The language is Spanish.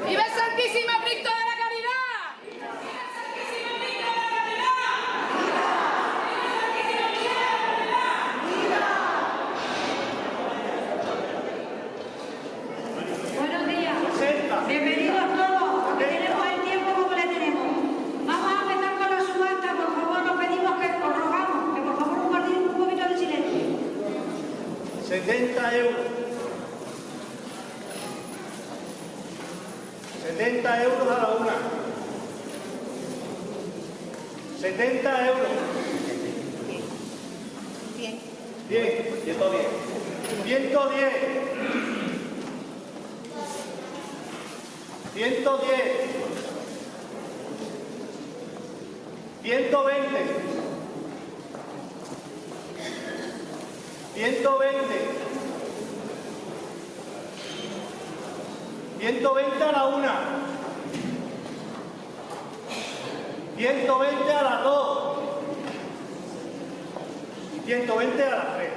¡Viva el Santísimo Cristo de la Caridad! Buenos días. Bienvenidos todos. Que tenemos el tiempo como le tenemos. Vamos a empezar con la subasta. Por favor, nos pedimos que os rogamos que por favor nos guardéis un poquito de silencio. 70 euros. 70 euros a la una. 70 euros. Bien. 110. 110. 110. 120. 120. 120 a la una. 120 a las 2. Y 120 a las 3.